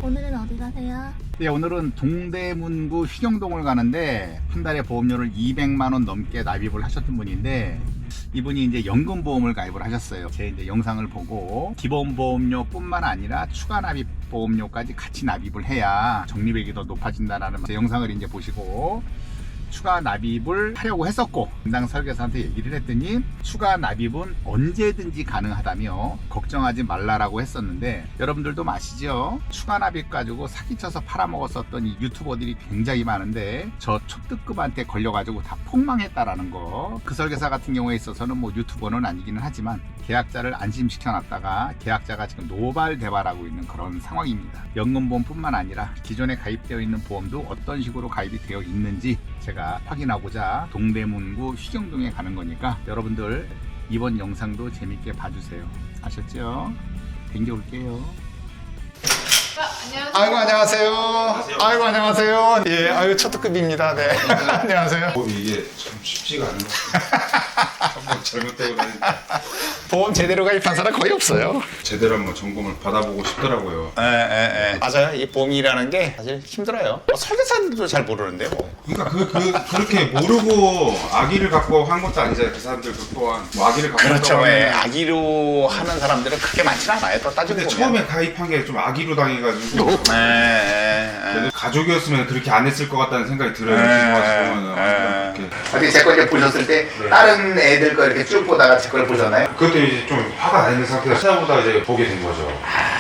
오늘은 어디 가세요? 네, 오늘은 동대문구 휘경동을 가는데 한 달에 보험료를 200만 원 넘게 납입을 하셨던 분인데 이분이 이제 연금보험을 가입을 하셨어요. 제 이제 영상을 보고 기본 보험료뿐만 아니라 추가 납입 보험료까지 같이 납입을 해야 적립액이 더 높아진다라는 제 영상을 이제 보시고 추가 납입을 하려고 했었고 담당 설계사한테 얘기를 했더니 추가 납입은 언제든지 가능하다며 걱정하지 말라라고 했었는데 여러분들도 아시죠? 추가 납입 가지고 사기쳐서 팔아먹었었던 이 유튜버들이 굉장히 많은데 저 초특급한테 걸려가지고 다 폭망했다라는 거. 그 설계사 같은 경우에 있어서는 뭐 유튜버는 아니기는 하지만 계약자를 안심시켜놨다가 계약자가 지금 노발대발하고 있는 그런 상황입니다. 연금보험뿐만 아니라 기존에 가입되어 있는 보험도 어떤 식으로 가입이 되어 있는지 제가 확인하고자 동대문구 휘경동에 가는 거니까 여러분들 이번 영상도 재밌게 봐주세요. 아셨죠? 댕겨올게요. 안녕하세요. 아이고 안녕하세요. 아이고 안녕하세요. 예, 아이고 초특급입니다. 네. 안녕하세요. 이게 참 쉽지가 않은 것 같아요. 한번 잘못되고 나니까 보험 제대로 가입한 사람 거의 없어요. 제대로 한번 점검을 받아보고 싶더라고요. 맞아요. 이 보험이라는 게 사실 힘들어요. 설계사들도 잘 모르는데 뭐. 그러니까 그렇게 모르고 아기를 갖고 한 것도 아니잖아요. 그 사람들 또한 뭐 아기를 갖고 그렇죠. 했다고 예. 하면. 아기로 하는 사람들은 그렇게 많지는 않아요. 또 따지고 근데 보면. 처음에 가입한 게 좀 아기로 당해가지고 그래도 가족이었으면 그렇게 안 했을 것 같다는 생각이 들어요. 지금 와서 보면은 이렇게. 어떻게 제 거 이제 보셨을 때 다른 애들 거 이렇게 쭉 보다가 제 걸 보셨나요? 그것도 이제 좀 화가 나 있는 상태에서 찾아보다 이제 보게 된 거죠.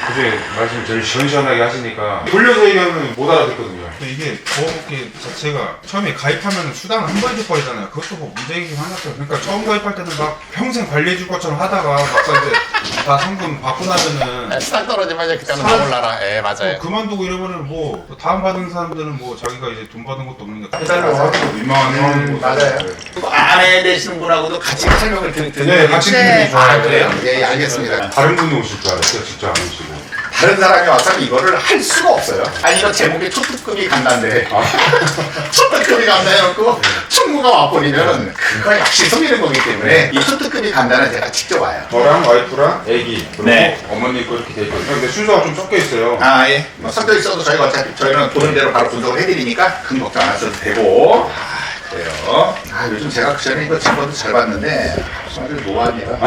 그중에 말씀 제일 시원시원하게 하시니까 돌려서 얘기하면 못 알아듣거든요. 이게 보험계 자체가 처음에 가입하면 수당을 한 번에 버리잖아요. 그것도 뭐 문제이긴 하죠. 그러니까 처음 가입할 때는 막 평생 관리해줄 것처럼 하다가 막상 이제 다 상금 받고 나면은 수당 떨어지면 이제 그때는 다 올라라. 예, 맞아요. 그만두고 이러면은 뭐 다음 받은 사람들은 뭐 자기가 이제 돈 받은 것도 없는데 해달라고 하고 민망한 상황인 거죠. 맞아요. 아내 되시는 분하고도 같이 설명을 듣는 네, 같이 듣는 게 좋아요. 그래요? 예, 알겠습니다. 다른 분이 오실 줄 알았어요. 직접 안 오시고. 다른 사람이 와서 이거를 할 수가 없어요. 아니 이거 제목이 초특급이 간다는데 초특급이 간다 해놓고 충무가 와버리면 그거 역시 속이는 거기 때문에 이 초특급이 간다는 제가 직접 와요. 저랑 와이프랑 애기 그리고 네. 어머니 거 이렇게 돼 있거든요. 근데 순서가 좀 섞여 있어요. 아 예. 뭐 섞여 있어도 저희가 어차피 저희는 보는 대로 바로 분석을 해드리니까 큰 걱정 안 하셔도 되고. 그래요. 아 요즘 제가 그전에 이거 직원도 잘 봤는데 아주 노안이라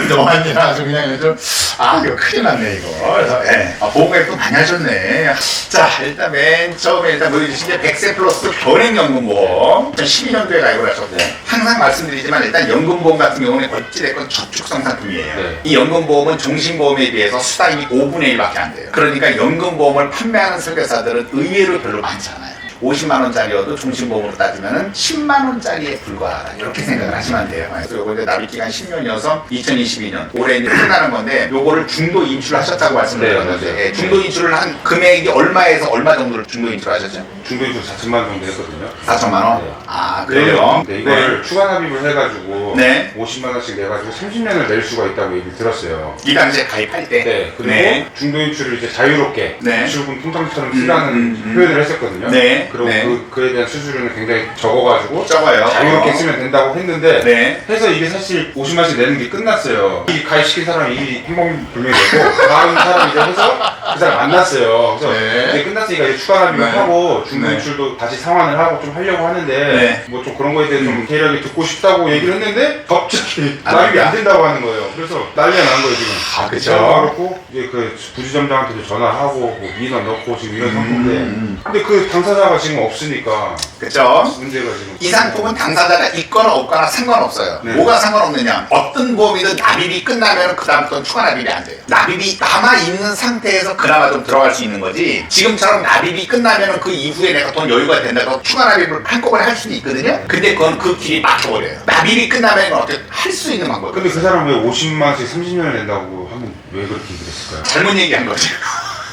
노안이라 아주 그냥 요즘 아 이거 큰일 났네 이거. 그래서 예. 보험가입도 많이 하셨네. 자 일단 맨 처음에 일단 보여주신 게 100세 플러스 변액연금보험 2012년도에 가입을 하셨고 항상 말씀드리지만 일단 연금보험 같은 경우는 어찌됐건 저축성 상품이에요. 네. 이 연금보험은 종신보험에 비해서 수당이 5분의 1밖에 안 돼요. 그러니까 연금보험을 판매하는 설계사들은 의외로 별로 많지 않아요. 50만 원짜리여도 종신보험으로 따지면 10만 원짜리에 불과하다 이렇게 생각을 하시면 돼요. 그래서 요거 이제 납입 기간 10년이어서 2022년 올해 이제 끝나는 건데 요거를 중도 인출하셨다고 말씀을 드렸는데 네, 예, 중도 인출을 한 금액이 얼마에서 얼마 정도를 중도 인출하셨죠? 중도 인출 4천만 정도 했거든요. 4천만 원? 네. 아 그래요? 네, 이거를 추가 납입을 해가지고 네. 50만 원씩 내가지고 30년을 낼 수가 있다고 얘기를 들었어요. 이 당시에 가입할 때? 네. 그리고 네. 중도 인출을 이제 자유롭게 네. 출금 통장처럼 쓰라는 표현을 했었거든요. 네. 그리고 네. 그에 대한 수수료는 굉장히 적어가지고 적어요. 자유롭게 쓰면 된다고 했는데 네. 해서 이게 사실 50만씩 내는 게 끝났어요. 이 가입시킨 사람이 이미 행방불명이 되고 다음 사람이 이제 해서 그 사람 만났어요. 그래서 네. 이제 끝났으니까 이제 추가 납입을 네. 하고 중도 네. 인출도 다시 상환을 하고 좀 하려고 하는데 네. 뭐 좀 그런 거에 대해서 좀 계략이 듣고 싶다고 얘기를 했는데 갑자기 안 납입이 된다. 안 된다고 하는 거예요. 그래서 난리가 난 거예요 지금. 아, 그쵸. 그렇고 이제 그 부지점장한테도 전화하고 뭐 민원 넣고 지금 이런 상태인데 근데 그 당사자가 지금 없으니까 그쵸? 문제가 지금 이 상품은 당사자가 있거나 없거나 상관없어요. 네. 뭐가 상관없느냐? 어떤 보험이든 납입이 끝나면 그 다음부터는 추가 납입이 안 돼요. 납입이 남아있는 상태에서 그나마 좀 들어갈 수 있는 거지 지금처럼 납입이 끝나면 그 이후에 내가 돈 여유가 된다고 추가 납입을 한꺼번에 할 수도 있거든요. 근데 그건 그 길이 막혀버려요. 납입이 끝나면 어떻게 할 수 있는 방법. 근데 그 사람 왜 50만원씩 30년을 낸다고 하면 왜 그렇게 그랬을까요? 잘못 얘기한 거죠.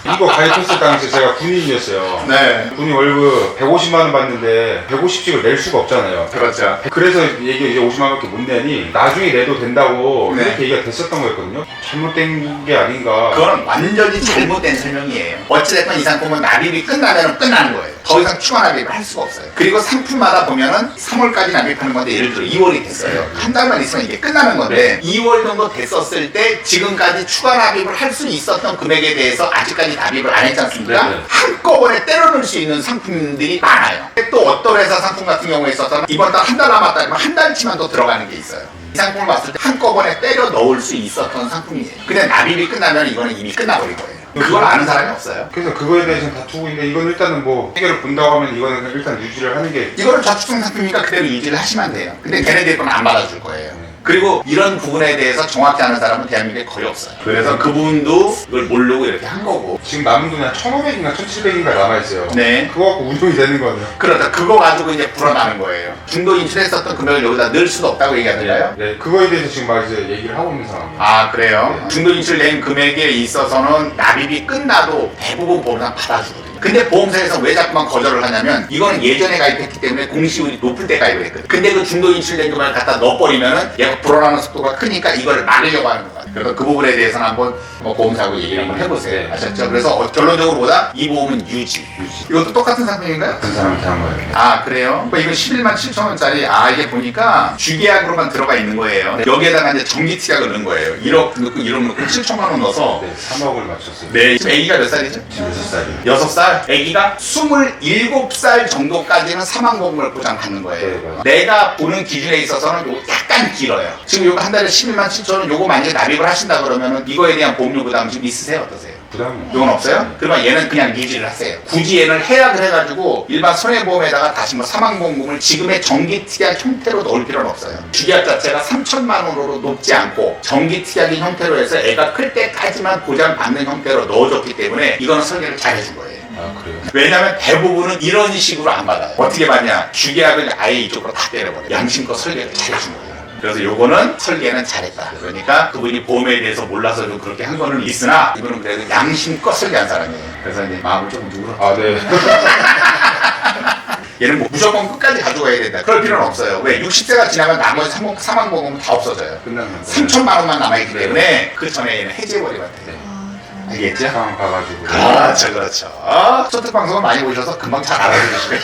이거 가입했을 당시에 제가 군인이었어요. 네. 군인 월급 150만 원 받는데 150씩을 낼 수가 없잖아요. 그렇죠. 그래서 이게 이제 50만 원밖에 못 내니 나중에 내도 된다고 네. 이렇게 얘기가 됐었던 거였거든요. 잘못된 게 아닌가. 그거는 완전히 잘못된 설명이에요. 어찌됐건 이 상품은 납입이 끝나면 끝나는 거예요. 더 이상 추가 납입을 할 수가 없어요. 그리고 상품마다 보면은 3월까지 납입하는 건데 예를 들어 2월이 됐어요. 한 달만 있으면 이게 끝나는 건데 2월 정도 됐었을 때 지금까지 추가 납입을 할 수 있었던 금액에 대해서 아직까지 납입을 안 했지 않습니까? 네. 한꺼번에 때려넣을 수 있는 상품들이 많아요. 또 어떤 회사 상품 같은 경우에 있어서는 이번 달 한 달 남았다 하면 한 달치만 더 들어가는 게 있어요. 이 상품을 봤을 때 한꺼번에 때려 넣을 수 있었던 상품이에요. 근데 납입이 끝나면 이거는 이미 끝나버린 거예요. 그걸 아는 사람이 없어요. 그래서 그거에 대해서는 다투고 있는데 이건 일단은 뭐 해결을 본다고 하면 이거는 일단 유지를 하는 게 이거는 저축성 상품이니까 그대로 유지를 하시면 돼요. 근데 걔네들이 그건 안 받아줄 거예요. 그리고 이런 부분에 대해서 정확히 아는 사람은 대한민국에 거의 없어요. 그래서 그 부분도 이걸 모르고 이렇게 한 거고. 지금 남은 돈이 한 1,500인가 1,700인가 남아있어요. 네. 그거 갖고 운동이 되는 거네요. 그러다 그거 가지고 이제 불어나는 거예요. 중도 인출했었던 금액을 여기다 넣을 수도 없다고 얘기하잖아요. 네, 그거에 대해서 지금 막 이제 얘기를 하고 있는 상황이에요. 아 그래요? 네. 중도 인출된 금액에 있어서는 납입이 끝나도 대부분 보험사 받아주거든요. 근데 보험사에서 왜 자꾸만 거절을 하냐면 이거는 예전에 가입했기 때문에 공시율이 높을 때 가입을 했거든. 근데 그 중도 인출된 금액을 갖다 넣어버리면은 얘가 불어나는 속도가 크니까 이거를 막으려고 하는 거야. 그래서 그 부분에 대해서는 한번 뭐 보험사하고 얘기를 한번 해보세요. 네. 아셨죠? 그래서 결론적으로 보다 이 보험은 유지. 이것도 똑같은 상품인가요? 같은 사람한테 한 거예요. 아 그래요? 이건 11만 7천 원짜리. 아 이게 보니까 주계약으로만 들어가 있는 거예요. 여기에다가 이제 정기 특약을 넣은 거예요. 1억 넣고 1억 넣고 7천만 원 넣어서. 네, 3억을 맞췄어요. 네. 지금 아기가 몇 살이죠? 지금 6살이에요. 6살? 아기가 27살 정도까지는 사망보험을 보장받는 거예요. 네, 내가 보는 기준에 있어서는 요거 약간 길어요. 지금 요거 한 달에 11만 7천 원 요거 만약에 납입을 하신다 그러면은 이거에 대한 보험료 부담 좀 있으세요? 어떠세요? 부담이 이건 없어요? 그러면 얘는 그냥 유지를 하세요. 굳이 얘는 해약을 해가지고 일반 손해보험에다가 다시 뭐 사망보험금을 지금의 정기특약 형태로 넣을 필요는 없어요. 주계약 자체가 3천만 원으로 높지 않고 정기특약인 형태로 해서 애가 클 때까지만 보장받는 형태로 넣어줬기 때문에 이거는 설계를 잘 해준 거예요. 아 그래요? 왜냐면 대부분은 이런 식으로 안 받아요. 어떻게 받냐? 주계약을 아예 이쪽으로 다 때려버려요. 양심껏 설계를 잘 해준 거예요. 그래서 요거는 설계는 잘했다. 그러니까 그분이 보험에 대해서 몰라서 좀 그렇게 한 거는 있으나 이분은 그래도 양심껏 설계한 사람이에요. 그래서 이제 마음을 조금 누그러. 아 네. 얘는 뭐 무조건 끝까지 가져가야 된다. 그럴 필요는 없어요. 왜? 60세가 지나면 나머지 사망보험은 다 없어져요. 끝나는 거예요. 3천만 원만 남아있기 때문에 그 전에 얘는 해지해버리면 돼요. 알겠죠? 상황 봐가지고. 그렇죠, 그렇죠. 소득 방송을 많이 보셔서 금방 잘 알아들으시고요.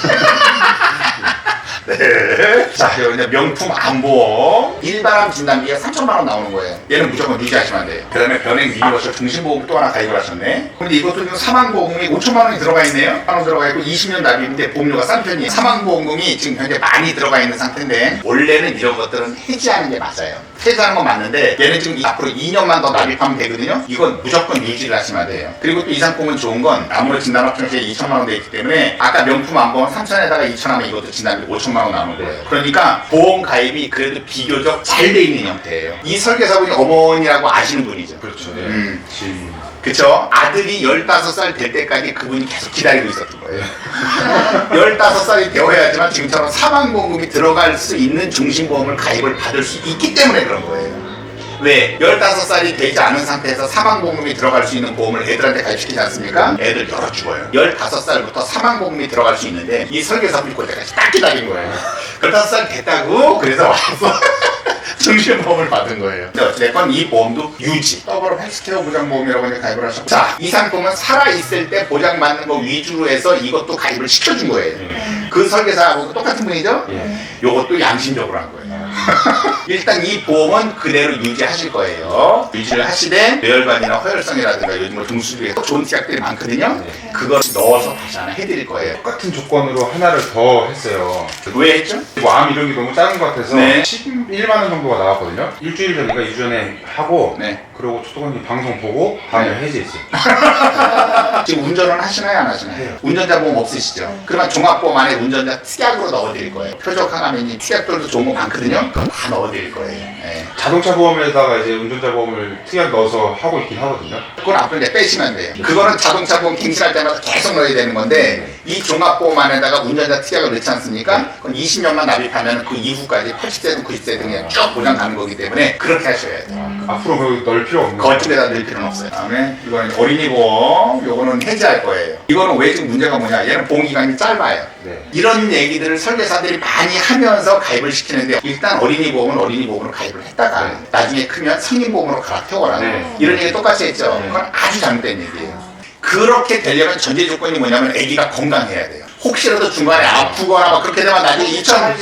네. 자, 그리고 이제 명품 안보험 일반암 진단비가 3천만 원 나오는 거예요. 얘는 무조건 유지하시면 돼요. 그 다음에 변행 유니버셜 중심보험 또 하나 가입을 하셨네. 근데 이것도 지금 사망보험금이 5천만 원이 들어가 있네요. 5만 원 들어가 있고 20년 납입인데 보험료가 싼 편이에요. 사망보험금이 지금 현재 많이 들어가 있는 상태인데 원래는 이런 것들은 해지하는 게 맞아요. 해지하는 건 맞는데 얘는 지금 앞으로 2년만 더 납입하면 되거든요. 이건 무조건 유지를 하시면 돼요. 그리고 또 이 상품은 좋은 건 아무래도 진단합병시에 2천만 원 돼 있기 때문에 아까 명품 안보험 3천에다가 2천 하면 이것도 진단비 5천만 원 나오는 거예요. 그러니까 보험 가입이 그래도 비교적 잘 돼 있는 형태예요. 이 설계사분이 어머니라고 아시는 분이죠. 그렇죠. 네. 지금 그쵸? 아들이 15살 될 때까지 그분이 계속 기다리고 있었던 거예요. 15살이 되어야지만 지금처럼 사망보험금이 들어갈 수 있는 중심보험을 가입을 받을 수 있기 때문에 그런 거예요. 왜? 15살이 되지 않은 상태에서 사망보험금이 들어갈 수 있는 보험을 애들한테 가입시키지 않습니까? 애들 열어 죽어요. 15살부터 사망보험금이 들어갈 수 있는데 이 설계사분이 그때까지 딱 기다린 거예요. 15살 됐다고 그래서 와서 중심보험을 받은 거예요. 근데 어찌됐건 이 보험도 유지. 더블업 헬스케어 보장보험이라고 이제 가입을 하셨고. 자, 이 상품은 살아있을 때 보장받는 거 위주로 해서 이것도 가입을 시켜준 거예요. 그 설계사하고 똑같은 분이죠? 요것도 양심적으로 한 거예요. 일단 이 보험은 그대로 유지하실 거예요. 유지를 하시되 뇌혈관이나 허혈성이라든가 요즘 뭐 중수비에 좋은 치약들이 많거든요. 그걸 넣어서 다시 하나 해드릴 거예요. 똑같은 조건으로 하나를 더 했어요. 왜 했죠? 뭐 암 이런 게 너무 작은 것 같아서 네. 11만 원 정도가 나왔거든요. 일주일 전인가 2주 전에 하고 네. 그리고 초등학생 방송 보고 다음날 해지했어요. 지금 운전은 하시나요 안 하시나요? 해요. 운전자 보험 없으시죠? 그러면 종합보험 안에 운전자 특약으로 넣어드릴 거예요. 표적 항암이니 특약들도 좋은 거 많거든요. 그거 다 넣어드릴 거예요. 네. 자동차 보험에다가 이제 운전자 보험을 특약 넣어서 하고 있긴 하거든요. 그건 앞으로 이제 빼시면 돼요. 그거는 자동차 보험 갱신할 때마다 계속 넣어야 되는 건데 이 종합보험 안에다가 운전자 특약을 넣지 않습니까? 그럼 20년만 납입하면 그 이후까지 80세든 90세든 그냥 쭉 보장 가는 거기 때문에 그렇게 하셔야 돼요. 앞으로 그거 넣을 필요 없는 거예요. 거쪽에다 넣을 필요는 없어요. 다음에 이거는 어린이 보험, 요거는 해지할 거예요. 이거는 왜 지금 문제가 뭐냐? 얘는 보험 기간이 짧아요. 네. 이런 얘기들을 설계사들이 많이 하면서 가입을 시키는데 일단 어린이 보험은 어린이 보험으로 가입을 했다가 네. 나중에 크면 성인 보험으로 갈아태워라. 네. 이런 얘기 똑같이 했죠. 네. 그건 아주 잘못된 얘기예요. 그렇게 되려면 전제 조건이 뭐냐면 아기가 건강해야 돼요. 혹시라도 중간에 아프거나 막 그렇게 되면 나중에 2천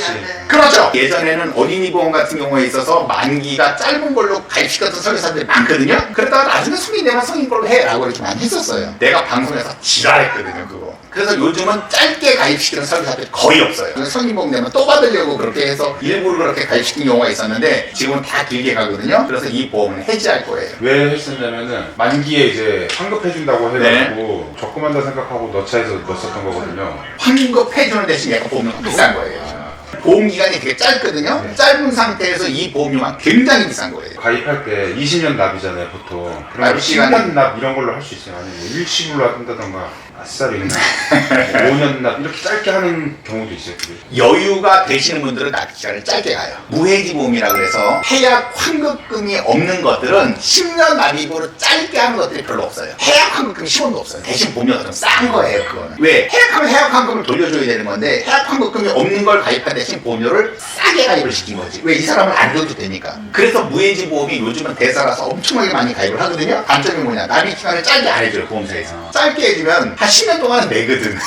그렇죠. 예전에는 어린이 보험 같은 경우에 있어서 만기가 짧은 걸로 가입시켰던 설계사들이 많거든요. 그러다가 나중에 성인 되면 성인 걸로 해라고 이렇게 많이 했었어요. 내가 방송에서 지랄했거든요 그거. 그래서 요즘은 짧게 가입시키는 설계사들이 거의 없어요. 성인 보험 되면 또 받으려고 그렇게 해서 일부러 그렇게 가입시킨 경우가 있었는데 지금은 다 길게 가거든요. 그래서 이 보험은 해지할 거예요. 왜 했었냐면은 만기에 이제 환급해준다고 해가지고 적금한다 생각하고 넣자해서 넣었었던 거거든요. 환급해주는 대신 얘가 보험료가 비싼 거예요. 보험 기간이 되게 짧거든요. 짧은 상태에서 이 보험료가 굉장히 비싼 거예요. 가입할 때 20년 납이잖아요 보통. 그럼 납입 시간이- 10년 납 이런 걸로 할 수 있어요. 아니면 뭐 일시불로 한다던가 아싸리 그냥 5년 납 이렇게 짧게 하는 경우도 있어요. 그게. 여유가 되시는 분들은 납입 기간을 짧게 가요. 무해지 보험이라 그래서 해약 환급금이 없는 것들은 10년 납입으로 짧게 하는 것들이 별로 없어요. 해약 환급금이 10원도 없어요. 대신 보험료가 좀 싼 거예요 그거는. 왜? 해약하면 해약 환급을 돌려줘야 되는 건데 해약 환급금이 없는 걸 가입한 대신 보험료를 싸게 가입을 시킨 거지. 왜? 이 사람은 안 줘도 되니까. 그래서 무해지 보험이 요즘은 대사라서 엄청나게 많이 가입을 하거든요. 단점이 뭐냐? 납입 기간을 짧게 안 해줘요 보험사에서. 짧게 해주면 한 10년 동안 내거든.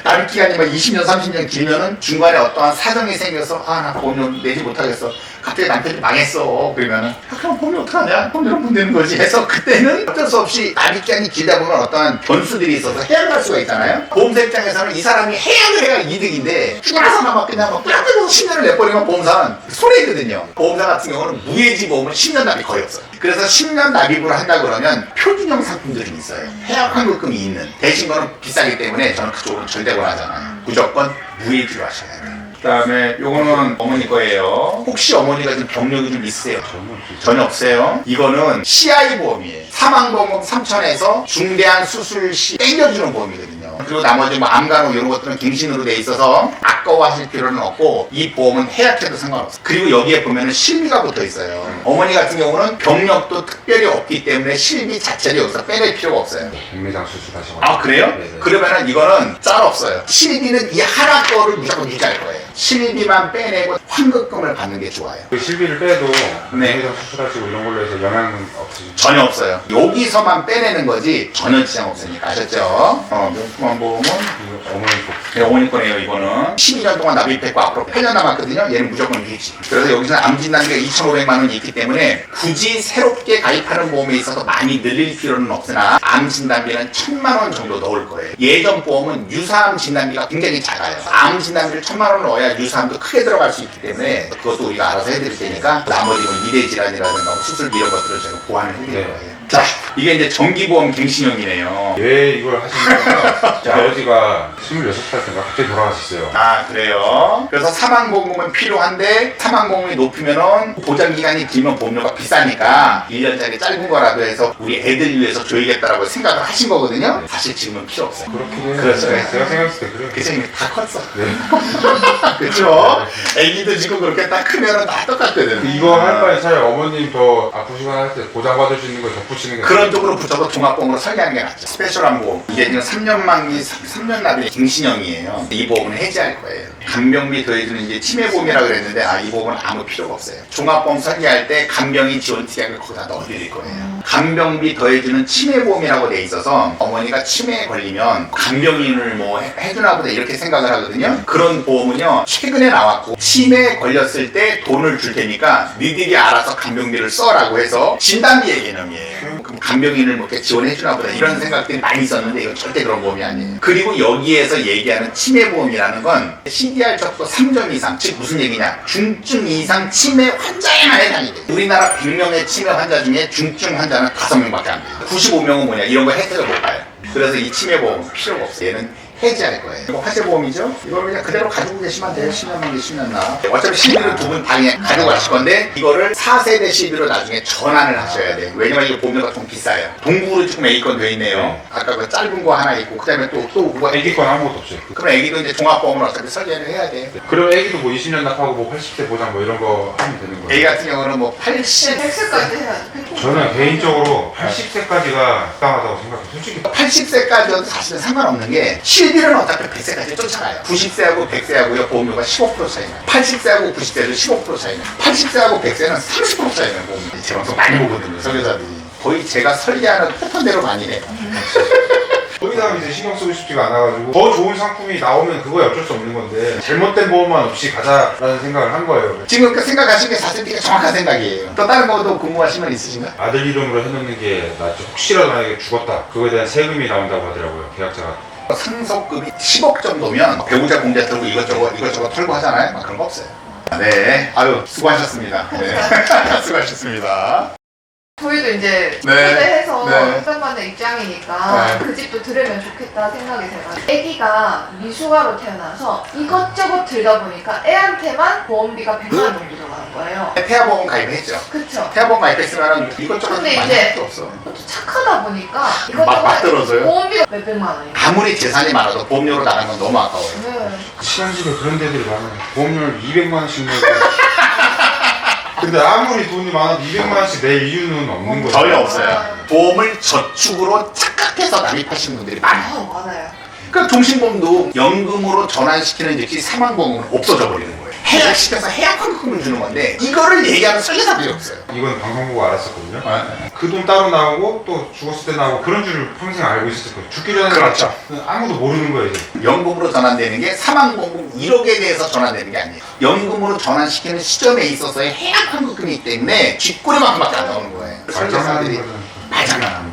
납입 기간이 막 20년, 30년 길면은 중간에 어떠한 사정이 생겨서 나 보험료 내지 못하겠어. 갑자기 남편이 망했어. 그러면은 그럼 보험료 어떡하냐? 보험료로 문내는 거지. 해서 그때는 어쩔 수 없이 납입 기간이 길다 보면 어떠한 변수들이 있어서 해약을 할 수가 있잖아요. 보험사 입장에서는 이 사람이 해약을 해야 이득인데 휴가 나서만 막 그냥 막 뼈대고 10년을 내버리면 보험사는 손해거든요. 보험사 같은 경우는 무해지 보험은 10년 납입이 거의 없어요. 그래서 10년 납입을 한다 그러면 표준형 상품들이 있어요. 해약 환급금이 있는. 대신 거는 비싸기 때문에 저는 그쪽으로 절대 권하잖아요. 무조건 무해지로 하셔야 돼요. 그다음에 요거는 어머니 거예요. 혹시 어머니가 지금 병력이 좀 있으세요? 전혀 없어요. 이거는 CI 보험이에요. 사망보험 3천에서 중대한 수술 시 땡겨주는 보험이거든요. 그리고 나머지 뭐 암간호 이런 것들은 갱신으로 돼 있어서 아까워하실 필요는 없고 이 보험은 해약해도 상관없어요. 그리고 여기에 보면은 실비가 붙어 있어요. 어머니 같은 경우는 병력도 특별히 없기 때문에 실비 자체를 여기서 빼낼 필요가 없어요. 백내장 수술하셔가지고. 아 그래요? 네네. 그러면은 이거는 짤 없어요. 실비는 이 하나 거를 무조건 유지할 거예요. 실비만 빼내고 환급금을 받는 게 좋아요. 그 실비를 빼도 네. 백내장 수술하시고 이런 걸로 해서 영향은 없으시죠? 전혀 없어요. 여기서만 빼내는 거지 전혀 지장 없으니까 아셨죠? 명품한 보험은 이거 어머니 거. 네, 어머니 거네요. 이거는 12년 동안 납입했고 앞으로 8년 남았거든요. 얘는 무조건 유지. 그래서 여기서 암진단비가 2,500만 원이 있기 때문에 굳이 새롭게 가입하는 보험에 있어서 많이 늘릴 필요는 없으나 암진단비는 1,000만 원 정도 넣을 거예요. 예전 보험은 유사암 진단비가 굉장히 작아요. 암 진단비를 1,000만 원을 넣어야 유사암도 크게 들어갈 수 있기 때문에 그것도 우리가 알아서 해드릴 테니까 나머지 뭐 미래 질환이라든가 수술비 이런 것들을 제가 보완을 해드릴 네. 거예요. 자, 이게 이제 정기보험 갱신형이네요. 왜 이걸 하시냐면 아버지가 26살 때인가 갑자기 돌아가셨어요. 아 그래요? 그래서 사망보험금은 필요한데 사망보험이 높으면은 보장기간이 길면 보험료가 비싸니까 1년짜리 짧은 거라도 해서 우리 애들 위해서 줘야겠다라고 생각을 하신 거거든요. 사실 지금은 필요 없어요. 그렇긴 해요. 그렇죠. 제가 생각했을 때 그래요. 그래서 이미 다 컸어. 네. 그쵸? 애기도 지금 그렇게 딱 크면은 다 똑같거든. 이거 할 바에 차라리 어머님 더 아프시거나 할 때 보장받을 수 있는 걸 덧붙이는 게 그런 쪽으로 붙여서 종합보험으로 설계하는 게 낫죠. 스페셜한 보험. 이게 지금 3년 만기, 3년 납입 갱신형이에요. 이 보험은 해지할 거예요. 간병비 더해주는 이제 치매보험이라고 그랬는데 이 보험은 아무 필요가 없어요. 종합보험 설계할 때 간병인 지원 특약을 거기다 넣어드릴 거예요. 간병비 더해주는 치매보험이라고 돼 있어서 어머니가 치매에 걸리면 간병인을 뭐 해주나 보다 이렇게 생각을 하거든요. 그런 보험은요 최근에 나왔고 치매에 걸렸을 때 돈을 줄 테니까 니들이 알아서 간병비를 써라고 해서 진단비의 개념이에요. 그럼 간병인을 뭐 이렇게 지원해주나 보다 이런 생각들이 많이 있었는데 이건 절대 그런 보험이 아니에요. 그리고 여기에서 얘기하는 치매보험이라는 건 CDR 적도 3점 이상, 즉 무슨 얘기냐, 중증 이상 치매 환자에만 해당이 돼요. 우리나라 100명의 치매 환자 중에 중증 환자는 5명밖에 안 돼요. 95명은 뭐냐, 이런 거 혜택을 못 봐요. 그래서 이 치매보험은 필요가 없어요. 얘는 해지할 거예요. 이거 화재보험이죠? 이걸 그냥 그대로 가지고 계시면 돼요. 10년 만기 10년 나. 어차피 CB를 두 분 다 그냥 가지고 가실 건데 이거를 4세대 CB로 나중에 전환을 하셔야 돼요. 왜냐면 이거 보험료가 좀 비싸요. 동구로 지금 A건 돼 있네요. 네. 아까 그 짧은 거 하나 있고 그다음에 또 그거 애기 건 아무것도 없어요. 그럼 애기도 이제 종합보험을 어차피 설계를 해야 돼요. 그럼 애기도 뭐 20년 납하고 뭐 80대 보장 뭐 이런 거 하면 되는 거예요. 애기 같은 경우는 뭐 80, 100세까지 해야 돼. 저는 개인적으로 80세까지가 적당하다고 생각해요. 솔직히 80세까지도 사실은 상관없는 게 실비는 어차피 100세까지 쫓아가요. 90세하고 100세하고요 보험료가 15% 차이나요. 80세하고 90세도 15% 차이나요. 80세하고 100세는 30% 차이나요. 보험료. 제 방송 많이 보거든요. 설계사들이. 거의 제가 설계하는 패턴대로 많이 해요. 거기다 상세하게 이제 신경 쓰고 싶지가 않아가지고 더 좋은 상품이 나오면 그거에 어쩔 수 없는 건데 잘못된 보험만 없이 가자라는 생각을 한 거예요. 지금 그 생각하신 게 사실 되게 정확한 생각이에요. 또 다른 것도 궁금하신 건 있으신가요? 아들 이름으로 해놓는 게 낫죠. 혹시라도 만약에 죽었다 그거에 대한 세금이 나온다고 하더라고요, 계약자가. 상속금이 10억 정도면 배우자 공제 들고 이것저것 털고 하잖아요. 막 그런 거 없어요. 네, 아유 수고하셨습니다. 네. 수고하셨습니다. 저희도 이제 네. 초대해서 네. 상담받는 입장이니까 네. 그 집도 들으면 좋겠다 생각이 돼가지고 애기가 미숙아로 태어나서 이것저것 들다 보니까 애한테만 보험비가 100만 원 정도 들어가는 거예요. 태아보험 가입했죠. 그쵸? 태아보험 가입했으면 이것저것 근데 많이 이제 할 필요 없어. 또 착하다 보니까 막 들어서요? 보험비가 몇백만 원이에요. 아무리 재산이 많아도 보험료로 나가는 건 너무 아까워요. 네. 시간집에 그런 데들이 많아요. 보험료를 200만 원씩 내고. 근데 아무리 돈이 많아도 200만 원씩 낼 이유는 없는 거죠. 전혀 없어요. 보험을 저축으로 착각해서 납입하시는 분들이 많아요. 맞아요. 그러니까 종신보험도 연금으로 전환시키는 즉시 사망보험은 없어져 버리는 거예요. 해약시켜서 해약환급금을 주는 건데 이거를 얘기하면 설레사들이 없어요. 이건 방송 보고 알았었거든요. 네. 그 돈 따로 나오고 또 죽었을 때 나오고 그런 줄 평생 알고 있었을 거예요. 죽기 전에 그렇죠. 아무도 모르는 거예요. 이제. 연금으로 전환되는 게 사망보험 1억에 대해서 전환되는 게 아니에요. 연금으로 전환시키는 시점에 있어서의 해약환급금이기 때문에 뒷꼬리만큼밖에 안 나오는 거예요. 말장난하는 설계사들이 거죠. 말장난하는